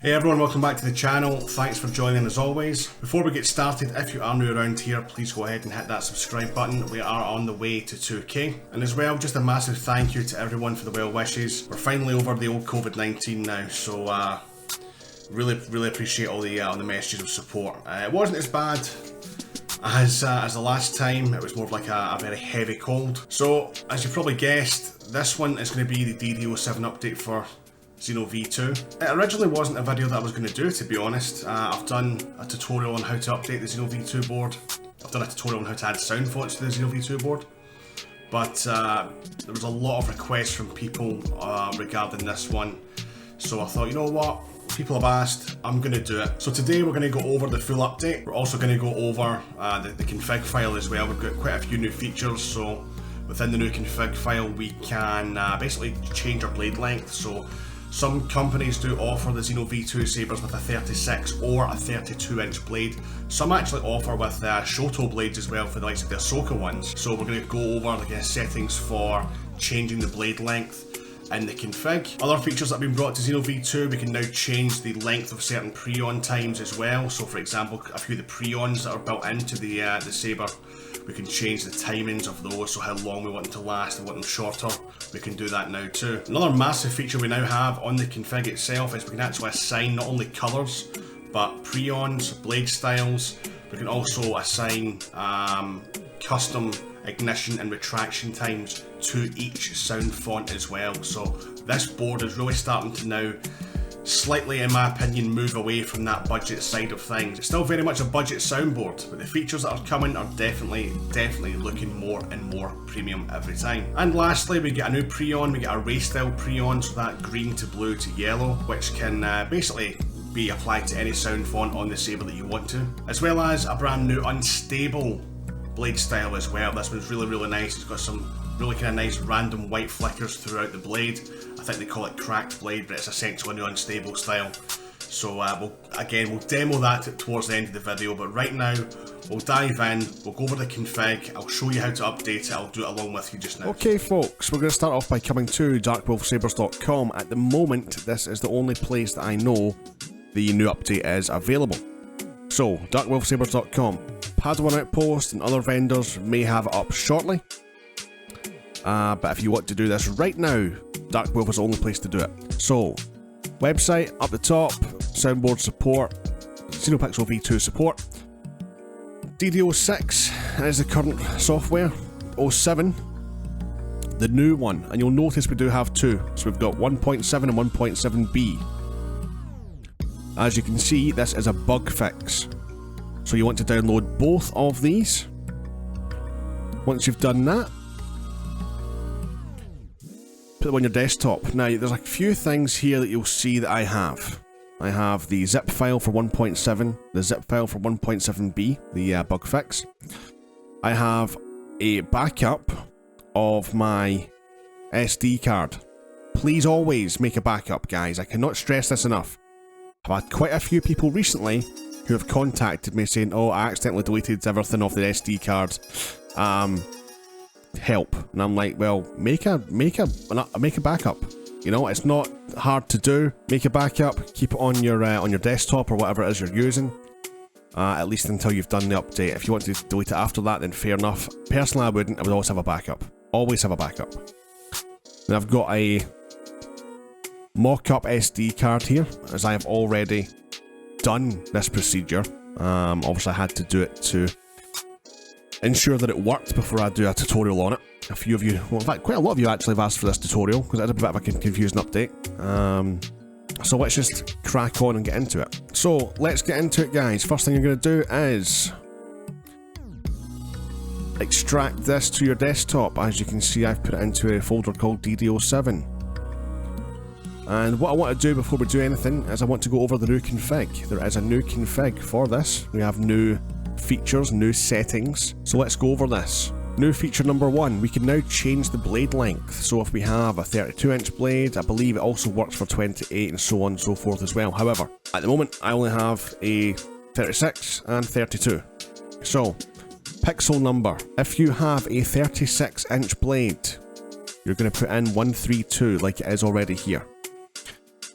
Hey everyone, welcome back to the channel. Thanks for joining as always. Before we get started, if you are new around here, please go ahead and hit that subscribe button. We are on the way to 2K. And as well, just a massive thank you to everyone for the well wishes. We're finally over the old COVID-19 now, so really appreciate all the messages of support. It wasn't as bad as the last time. It was more of like a very heavy cold. So, as you probably guessed, this one is going to be the DD07 update for Xeno V2. It originally wasn't a video that I was going to do, to be honest. I've done a tutorial on how to update the Xeno V2 board. I've done a tutorial on how to add sound fonts to the Xeno V2 board. But there was a lot of requests from people regarding this one. So I thought, you know what? People have asked, I'm going to do it. So today we're going to go over the full update. We're also going to go over the config file as well. We've got quite a few new features. So within the new config file, we can basically change our blade length. So some companies do offer the Xeno V2 sabers with a 36 or a 32-inch blade. Some actually offer with Shoto blades as well for the likes of the Ahsoka ones. So we're going to go over the settings for changing the blade length in the config. Other features that have been brought to Xeno V2, we can now change the length of certain pre-on times as well. So for example, a few of the pre-ons that are built into the saber, we can change the timings of those, so how long we want them to last and want them shorter. We can do that now too. Another massive feature we now have on the config itself is we can actually assign not only colours, but pre-ons, blade styles. We can also assign custom ignition and retraction times to each sound font as well. So this board is really starting to now slightly, in my opinion, move away from that budget side of things. It's still very much a budget soundboard, but the features that are coming are definitely looking more and more premium every time. And lastly, we get a new pre-on. We get a race style pre-on, so that green to blue to yellow, which can basically be applied to any sound font on the saber that you want to, as well as a brand new unstable blade style as well. This one's really nice. It's got some really kind of nice random white flickers throughout the blade. I think they call it cracked blade, but it's essentially a new unstable style. So we'll demo that towards the end of the video, but right now we'll dive in, we'll go over the config, I'll show you how to update it, I'll do it along with you just now. Okay folks, we're going to start off by coming to darkwolfsabers.com. At the moment, this is the only place that I know the new update is available. So, darkwolfsabers.com. Padawan Outpost and other vendors may have it up shortly. But if you want to do this right now, Dark Wolf is the only place to do it. So, website up the top, soundboard support, Xenopixel V2 support. DD06 is the current software. 07, the new one, and you'll notice we do have two. So we've got 1.7 and 1.7b. As you can see, this is a bug fix. So you want to download both of these. Once you've done that, put them on your desktop. Now, there's a few things here that you'll see that I have. I have the zip file for 1.7, the zip file for 1.7b, the bug fix. I have a backup of my SD card. Please always make a backup, guys. I cannot stress this enough. I've had quite a few people recently who have contacted me saying, oh, I accidentally deleted everything off the SD card. Help. And I'm like, well, make a backup. You know, it's not hard to do. Make a backup, keep it on your desktop or whatever it is you're using. At least until you've done the update. If you want to delete it after that, then fair enough. Personally, I wouldn't. I would always have a backup. Always have a backup. And I've got a mock-up SD card here, as I have already done this procedure. Obviously I had to do it to ensure that it worked before I do a tutorial on it. A few of you, well in fact quite a lot of you actually have asked for this tutorial, because it's a bit of a confusing update. So let's just crack on and get into it. So let's get into it, guys. First thing you're going to do is extract this to your desktop. As you can see, I've put it into a folder called DD07. And what I want to do before we do anything is I want to go over the new config. There is a new config for this. We have new features, new settings. So let's go over this. New feature number 1, we can now change the blade length. So if we have a 32-inch blade, I believe it also works for 28 and so on and so forth as well. However, at the moment, I only have a 36 and 32. So, pixel number. If you have a 36-inch blade, you're going to put in 132 like it is already here.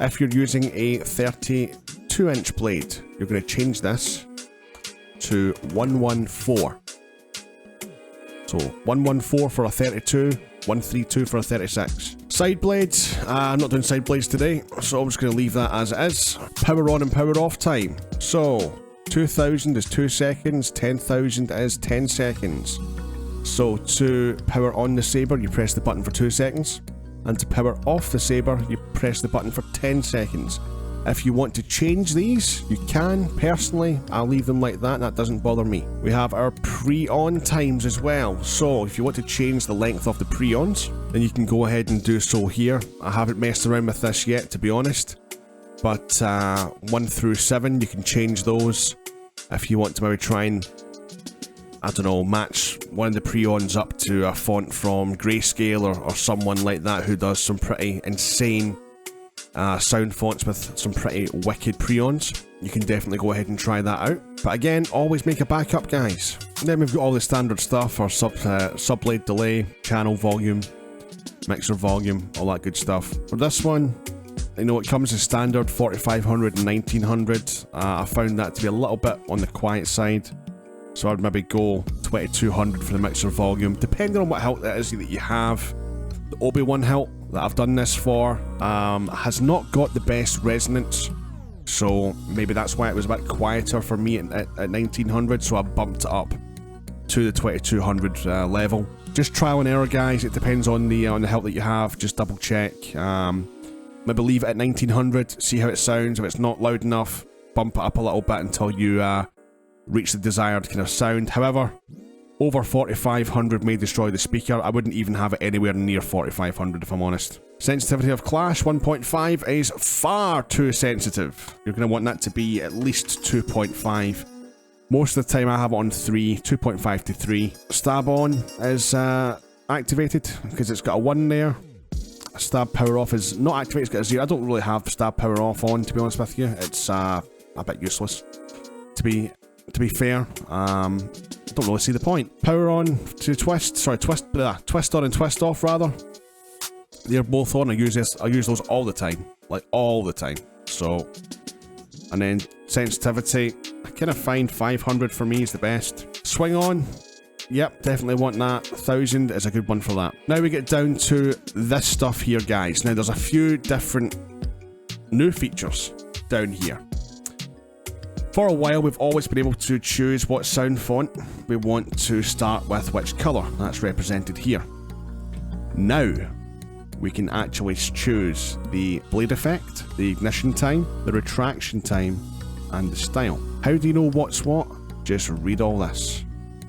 If you're using a 32-inch blade, you're going to change this to 114. So 114 for a 32, 132 for a 36. Side blades, I'm not doing side blades today, so I'm just going to leave that as it is. Power on and power off time. So 2000 is 2 seconds, 10,000 is 10 seconds. So to power on the saber, you press the button for 2 seconds. And to power off the saber, you press the button for 10 seconds. If you want to change these, you can. Personally, I'll leave them like that. That doesn't bother me. We have our pre-on times as well. So if you want to change the length of the pre-ons, then you can go ahead and do so here. I haven't messed around with this yet, to be honest. But 1 through 7, you can change those. If you want to maybe try and, I don't know, match one of the pre-ons up to a font from Grayscale or someone like that who does some pretty insane sound fonts with some pretty wicked pre-ons. You can definitely go ahead and try that out. But again, always make a backup, guys. And then we've got all the standard stuff, our sub-blade delay, channel volume, mixer volume, all that good stuff. For this one, you know, it comes as standard 4500 and 1900. I found that to be a little bit on the quiet side. So I'd maybe go 2200 for the mixer volume, depending on what hilt that is that you have. The Obi-Wan hilt that I've done this for has not got the best resonance, so maybe that's why it was a bit quieter for me at 1900, so I bumped it up to the 2200 level. Just trial and error, guys. It depends on the hilt that you have. Just double check. Maybe leave it at 1900, see how it sounds. If it's not loud enough, bump it up a little bit until you reach the desired kind of sound. However, over 4500 may destroy the speaker. I wouldn't even have it anywhere near 4500 if I'm honest. Sensitivity of clash 1.5 is far too sensitive. You're going to want that to be at least 2.5. Most of the time I have it on 3, 2.5 to 3. Stab on is activated because it's got a 1 there. Stab power off is not activated, it's got a 0. I don't really have stab power off on, to be honest with you. It's a bit useless. To be fair, don't really see the point. Power on to twist, twist on and twist off rather. They're both on. I use those all the time, like all the time. So, and then sensitivity, I kind of find 500 for me is the best. Swing on, yep, definitely want that. 1000 is a good one for that. Now we get down to this stuff here, guys. Now there's a few different new features down here. For a while, we've always been able to choose what sound font we want to start with, which colour. That's represented here. Now, we can actually choose the blade effect, the ignition time, the retraction time, and the style. How do you know what's what? Just read all this.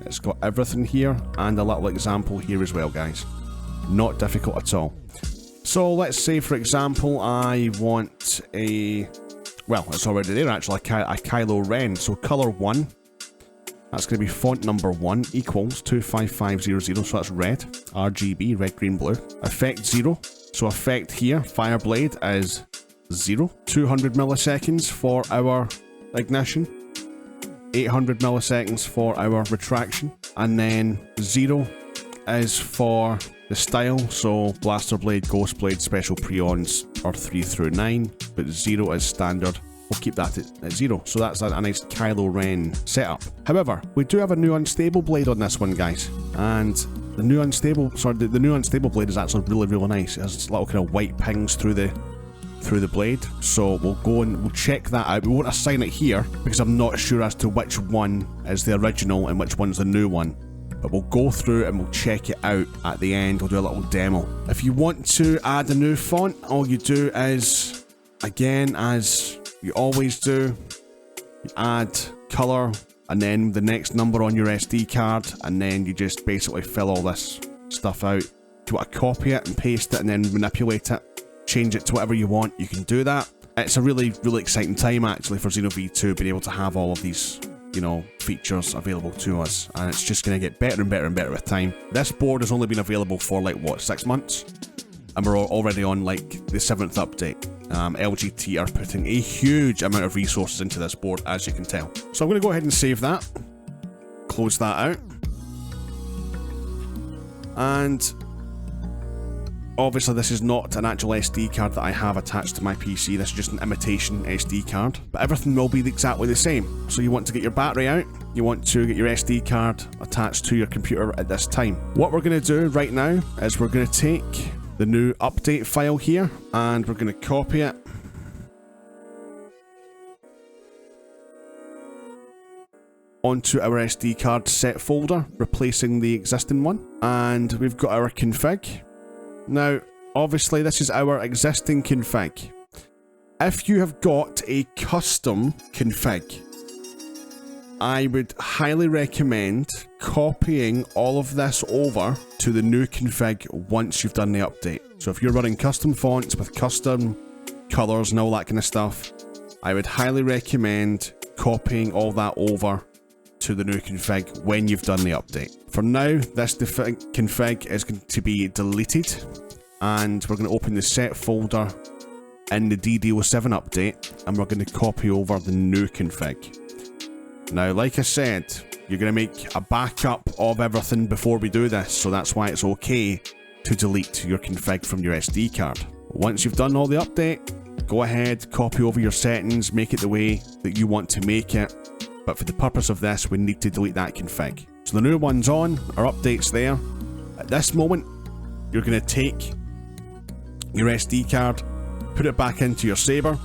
It's got everything here, and a little example here as well, guys. Not difficult at all. So let's say, for example, I want a... Well, it's already there actually, a Kylo Ren. So color 1, that's going to be font number 1 equals 25500, so that's red, RGB, red, green, blue. Effect 0, so effect here, Fireblade is 0. 200 milliseconds for our ignition, 800 milliseconds for our retraction, and then 0 is for the style, so Blaster Blade, Ghost Blade, Special Pre-ons are 3 through 9, but 0 is standard. We'll keep that at 0, so that's a nice Kylo Ren setup. However, we do have a new unstable blade on this one, guys, and the new unstable blade is actually really nice. It has little kind of white pings through the blade, so we'll go and we'll check that out. We won't assign it here because I'm not sure as to which one is the original and which one's the new one. But we'll go through and we'll check it out at the end. We'll do a little demo. If you want to add a new font, all you do is, again, as you always do, you add color and then the next number on your SD card, and then you just basically fill all this stuff out. If you want to copy it and paste it and then manipulate it, change it to whatever you want, you can do that. It's a really exciting time actually for Xeno V2 being able to have all of these, you know, features available to us, and it's just going to get better and better and better with time. This board has only been available for like what, 6 months, and we're already on like the 7th update. LGT are putting a huge amount of resources into this board, as you can tell. So I'm going to go ahead and save that, close that out, and Obviously, this is not an actual SD card that I have attached to my PC. This is just an imitation SD card. But everything will be exactly the same. So you want to get your battery out. You want to get your SD card attached to your computer at this time. What we're going to do right now is we're going to take the new update file here and we're going to copy it. Onto our SD card set folder, replacing the existing one. And we've got our config. Now, obviously, this is our existing config. If you have got a custom config, I would highly recommend copying all of this over to the new config once you've done the update. So if you're running custom fonts with custom colors and all that kind of stuff, I would highly recommend copying all that over to the new config when you've done the update. For now, this config is going to be deleted, and we're going to open the set folder in the DD07 update, and we're going to copy over the new config. Now, like I said, you're going to make a backup of everything before we do this, so that's why it's okay to delete your config from your SD card. Once you've done all the update, go ahead, copy over your settings, make it the way that you want to make it. But for the purpose of this, we need to delete that config. So the new one's on, our update's there. At this moment, you're going to take your SD card, put it back into your Saber.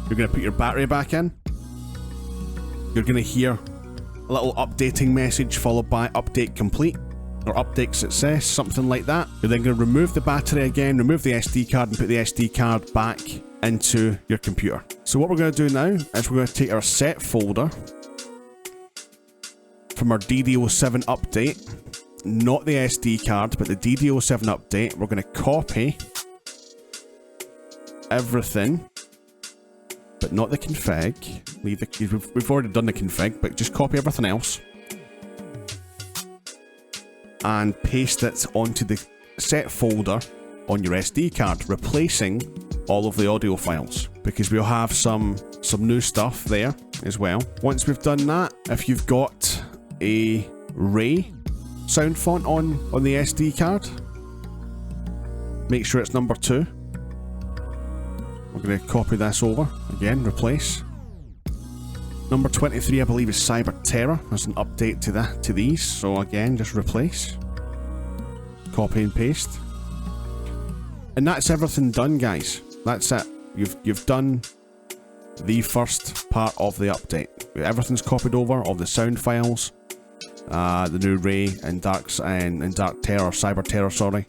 You're going to put your battery back in. You're going to hear a little updating message followed by update complete or update success, something like that. You're then going to remove the battery again, remove the SD card and put the SD card back into your computer. So what we're going to do now is we're going to take our set folder from our DD07 update, not the SD card, but the DD07 update. We're going to copy everything, but not the config. We've already done the config, but just copy everything else and paste it onto the set folder on your SD card, replacing all of the audio files, because we'll have some new stuff there as well. Once we've done that, if you've got a Ray sound font on the SD card, make sure it's number 2. We're going to copy this over again, replace. Number 23, I believe, is Cyber Terror. There's an update to these, so again, just replace, copy and paste, and that's everything done, guys. That's it. You've done the first part of the update. Everything's copied over, all the sound files, the new Ray and Dark Terror, Cyber Terror, sorry,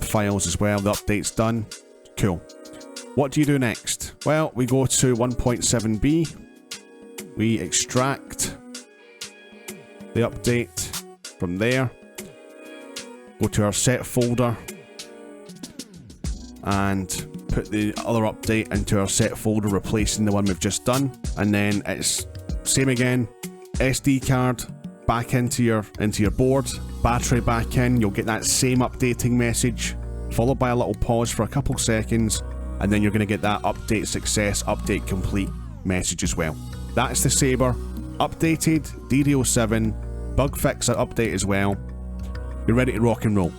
files as well. The update's done. Cool. What do you do next? Well, we go to 1.7b. We extract the update from there. Go to our set folder and put the other update into our set folder, replacing the one we've just done. And then it's same again. SD card back into your board, battery back in. You'll get that same updating message, followed by a little pause for a couple seconds, and then you're going to get that update success, update complete message as well. That's the Saber updated, DD07 bug fix update as well. You're ready to rock and roll.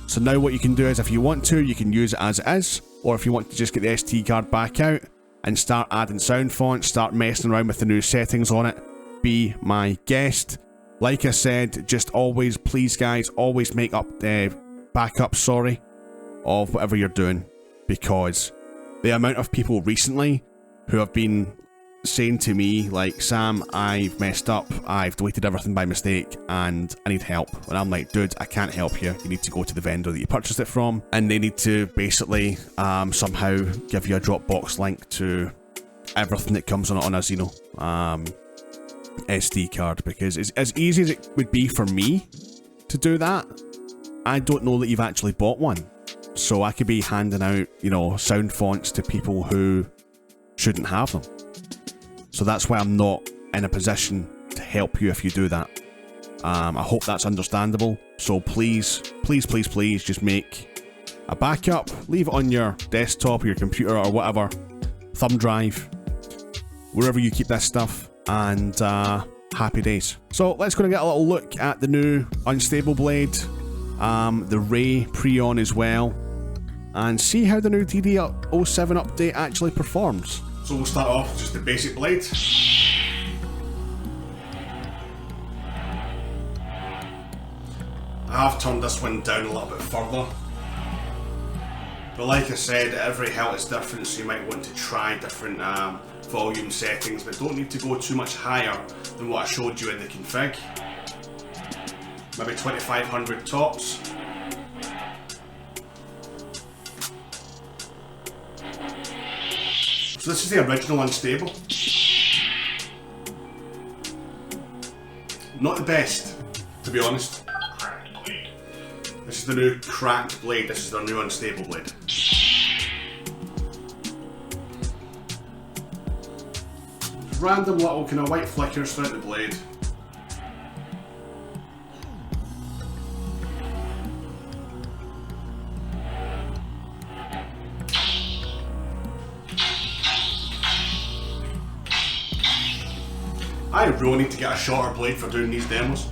So now what you can do is, if you want to, you can use it as it is, or if you want to just get the SD card back out and start adding sound fonts, start messing around with the new settings on it, be my guest. Like I said, just always, please guys, always make up backups, of whatever you're doing, because the amount of people recently who have been saying to me, like, Sam, I've messed up, I've deleted everything by mistake and I need help. And I'm like, dude, I can't help you. You need to go to the vendor that you purchased it from, and they need to basically somehow give you a Dropbox link to everything that comes on a Xeno SD card, because it's as easy as it would be for me to do that. I don't know that you've actually bought one, so I could be handing out, you know, sound fonts to people who shouldn't have them. So that's why I'm not in a position to help you if you do that. I hope that's understandable. So please, please, please, please just make a backup, leave it on your desktop or your computer or whatever, thumb drive, wherever you keep this stuff, and happy days. So let's go and get a little look at the new unstable blade, the Ray Preon as well. and see how the new DD07 update actually performs. So we'll start off with just the basic blade. I have turned this one down a little bit further, but like I said, every hilt is different, so you might want to try different volume settings, but don't need to go too much higher than what I showed you in the config. Maybe 2500 tops. So this is the original unstable. Not the best, to be honest. This is the new cracked blade, this is their new unstable blade. Random little kind of white flickers throughout the blade. I really need to get a shorter blade for doing these demos.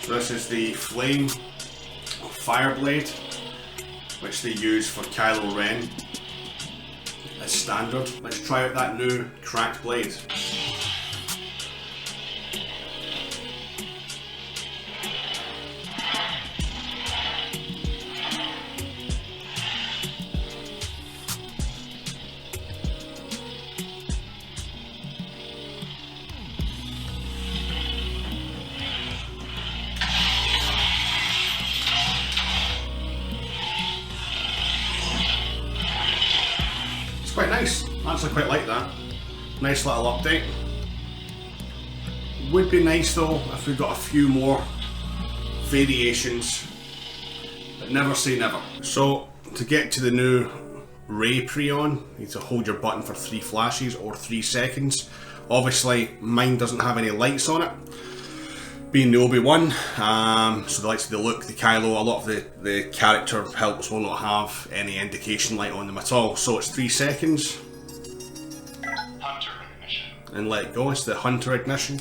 So this is the flame fire blade, which they use for Kylo Ren as standard. Let's try out that new cracked blade. Quite nice. I actually quite like that. Nice little update. Would be nice though if we got a few more variations, but never say never. So to get to the new Ray Preon, you need to hold your button for 3 flashes or 3 seconds. Obviously mine doesn't have any lights on it, being the Obi-Wan, so the lights of the Luke, the Kylo, a lot of the character helps will not have any indication light on them at all. So it's 3 seconds. Hunter ignition. And let it go, it's the Hunter ignition.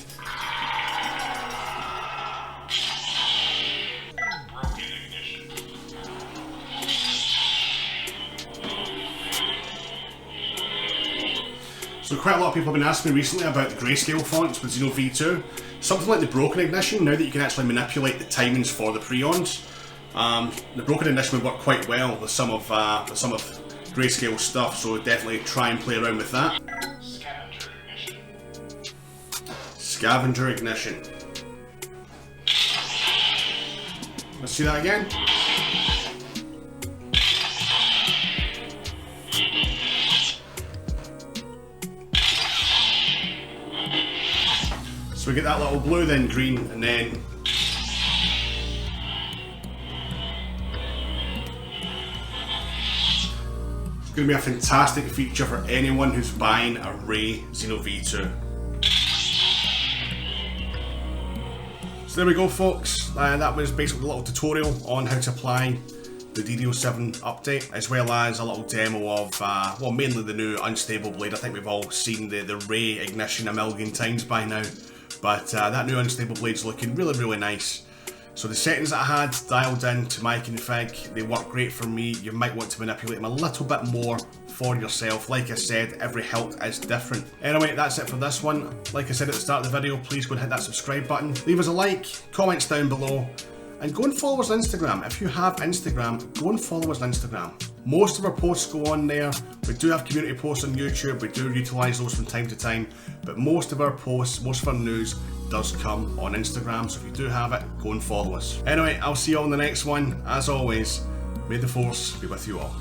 Broken ignition. So quite a lot of people have been asking me recently about the grayscale fonts with Xeno V2. Something like the broken ignition, now that you can actually manipulate the timings for the Preons, the broken ignition would work quite well with some of grayscale stuff, so definitely try and play around with that. Scavenger ignition. Scavenger ignition. Let's see that again. So we get that little blue, then green, and then it's going to be a fantastic feature for anyone who's buying a Ray Xeno V2. So there we go folks, that was basically a little tutorial on how to apply the DD07 update, as well as a little demo of, well, mainly the new unstable blade. I think we've all seen the Ray ignition a million times by now. But that new unstable blade's looking really, really nice. So the settings that I had dialed in to my config, they work great for me. You might want to manipulate them a little bit more for yourself. Like I said, every hilt is different. Anyway, that's it for this one. Like I said at the start of the video, please go and hit that subscribe button. Leave us a like, comments down below, and go and follow us on Instagram. If you have Instagram, go and follow us on Instagram. Most of our posts go on there. We do have community posts on YouTube, we do utilise those from time to time, but most of our posts, most of our news does come on Instagram, so if you do have it, go and follow us. Anyway, I'll see you all in the next one. As always, may the Force be with you all.